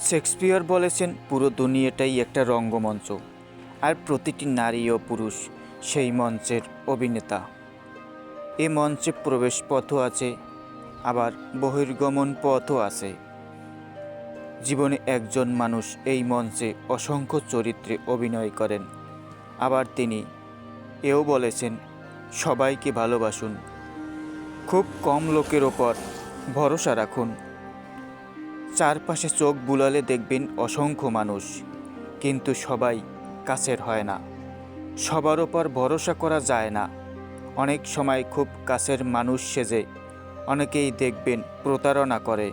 Shakespeare বলেছেন, পুরো দুনিয়াটাই একটা রঙ্গমঞ্চ, আর প্রতিটি নারী ও পুরুষ সেই মঞ্চের অভিনেতা। এ মঞ্চে প্রবেশ পথও আছে, আবার বহির্গমন পথও আছে। জীবনে একজন মানুষ এই মঞ্চে অসংখ্য চরিত্রে অভিনয় করেন। আবার তিনি এও বলেছেন, সবাইকে ভালোবাসুন, খুব কম লোকের ওপর ভরসা রাখুন। চারপাশে চোখ বুলালে দেখবেন অসংখ্য মানুষ, কিন্তু সবাই কাছের হয় না। সবার ওপর ভরসা করা যায় না। অনেক সময় খুব কাছের মানুষ সেজে অনেকেই দেখবেন প্রতারণা করে।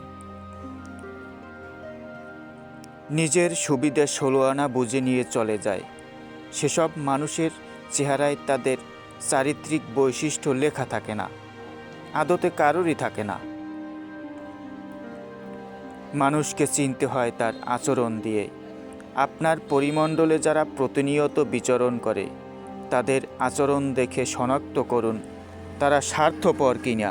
নিজের সুবিধা 16 আনা বুঝে নিয়ে চলে যায়। সেসব মানুষের চেহারায় তাদের চারিত্রিক বৈশিষ্ট্য লেখা থাকে না, আদতে কারোরই থাকে না। মানুষকে চিনতে হয় তার আচরণ দিয়ে। আপনার পরিমণ্ডলে যারা প্রতিনিয়ত বিচরণ করে, তাদের আচরণ দেখে শনাক্ত করুন তারা স্বার্থপর কিনা।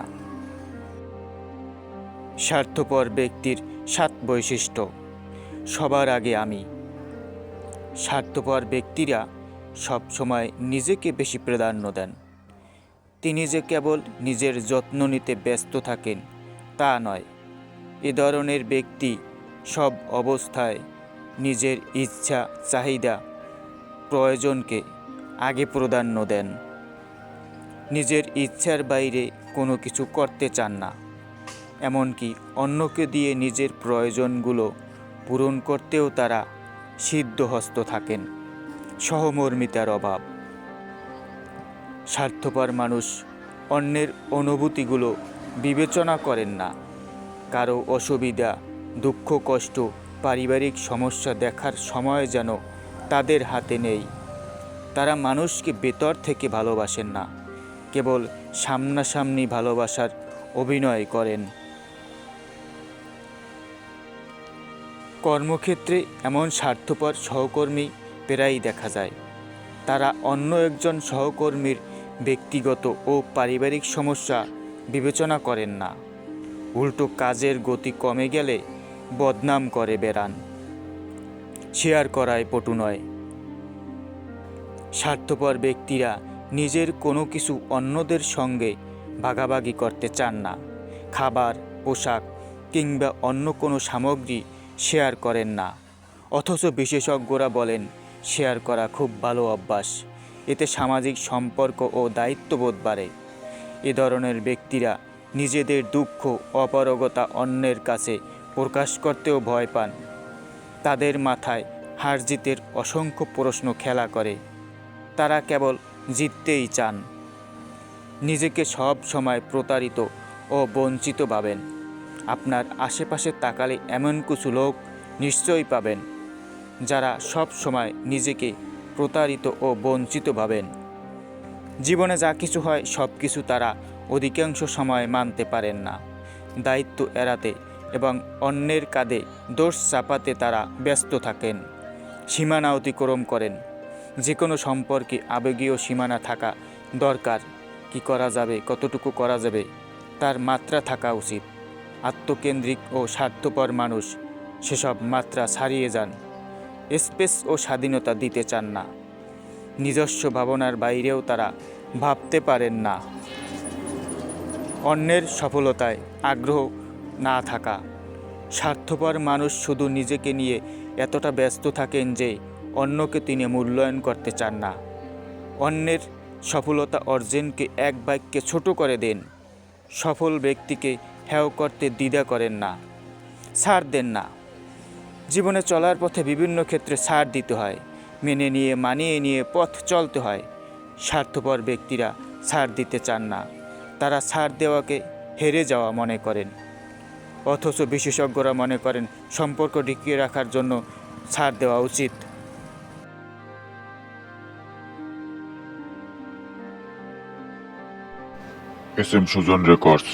স্বার্থপর ব্যক্তির 7 বৈশিষ্ট্য। সবার আগে আমি। স্বার্থপর ব্যক্তিরা সবসময় নিজেকে বেশি প্রাধান্য দেন। তিনি যে কেবল নিজের যত্ন নিতে ব্যস্ত থাকেন তা নয়। এ ধরনের ব্যক্তি সব অবস্থায় নিজের ইচ্ছা, চাহিদা, প্রয়োজনকে আগে প্রাধান্য দেন। নিজের ইচ্ছার বাইরে কোনো কিছু করতে চান না। এমনকি অন্যকে দিয়ে নিজের প্রয়োজনগুলো পূরণ করতেও তারা সিদ্ধহস্ত থাকেন। সহমর্মিতার অভাব। স্বার্থপর মানুষ অন্যের অনুভূতিগুলো বিবেচনা করেন না। কারো অসুবিধা, দুঃখ, কষ্ট, পারিবারিক সমস্যা দেখার সময় যেন তাদের হাতে নেই। তারা মানুষকে ভেতর থেকে ভালোবাসেন না, কেবল সামনাসামনি ভালোবাসার অভিনয় করেন। কর্মক্ষেত্রে এমন স্বার্থপর সহকর্মী প্রায়ই দেখা যায়। তারা অন্য একজন সহকর্মীর ব্যক্তিগত ও পারিবারিক সমস্যা বিবেচনা করেন না। উল্টো কাজের গতি কমে গেলে বদনাম করে বেড়ান। শেয়ার করায় পটু নয়। স্বার্থপর ব্যক্তিরা নিজের কোনো কিছু অন্যদের সঙ্গে ভাগাভাগি করতে চান না। খাবার, পোশাক কিংবা অন্য কোনো সামগ্রী শেয়ার করেন না। অথচ বিশেষজ্ঞরা বলেন, শেয়ার করা খুব ভালো অভ্যাস। এতে সামাজিক সম্পর্ক ও দায়িত্ববোধ বাড়ে। এ ধরনের ব্যক্তিরা নিজেদের দুঃখ, অপারগতা অন্যের কাছে প্রকাশ করতেও ভয় পান। তাদের মাথায় হার জিতের অসংখ্য প্রশ্ন খেলা করে। তারা কেবল জিততেই চান। নিজেকে সব সময় প্রতারিত ও বঞ্চিত ভাবেন। আপনার আশেপাশে তাকালে এমন কিছু লোক নিশ্চয়ই পাবেন, যারা সব সময় নিজেকে প্রতারিত ও বঞ্চিত ভাবেন। জীবনে যা কিছু হয় সব কিছু তারা অধিকাংশ সময় মানতে পারেন না। দায়িত্ব এড়াতে এবং অন্যের কাঁধে দোষ চাপাতে তারা ব্যস্ত থাকেন। সীমানা অতিক্রম করেন। যে কোনো সম্পর্কে আবেগীয় সীমানা থাকা দরকার। কি করা যাবে, কতটুকু করা যাবে, তার মাত্রা থাকা উচিত। আত্মকেন্দ্রিক ও স্বার্থপর মানুষ সেসব মাত্রা ছাড়িয়ে যান। স্পেস ও স্বাধীনতা দিতে চান না। নিজস্ব ভাবনার বাইরেও তারা ভাবতে পারেন না। অন্যের সফলতায় আগ্রহ না থাকা। স্বার্থপর মানুষ শুধু নিজেকে নিয়ে এতটা ব্যস্ত থাকেন যে অন্যকে তিনি মূল্যায়ন করতে চান না। অন্যের সফলতা অর্জনকে এক বাক্যে ছোট করে দেন। সফল ব্যক্তিকে হেয় করতে দ্বিধা করেন না, ছাড় দেন না। জীবনে চলার পথে বিভিন্ন ক্ষেত্রে ছাড় দিতে হয়। মেনে নিয়ে, মানিয়ে নিয়ে পথ চলতে হয়। স্বার্থপর ব্যক্তিরা ছাড় দিতে চান না। তারা ছাড় দেওয়াকে হেরে যাওয়া মনে করেন। অথচ বিশেষজ্ঞরা মনে করেন সম্পর্ক টিকিয়ে রাখার জন্য ছাড় দেওয়া উচিত। SM Sujon records.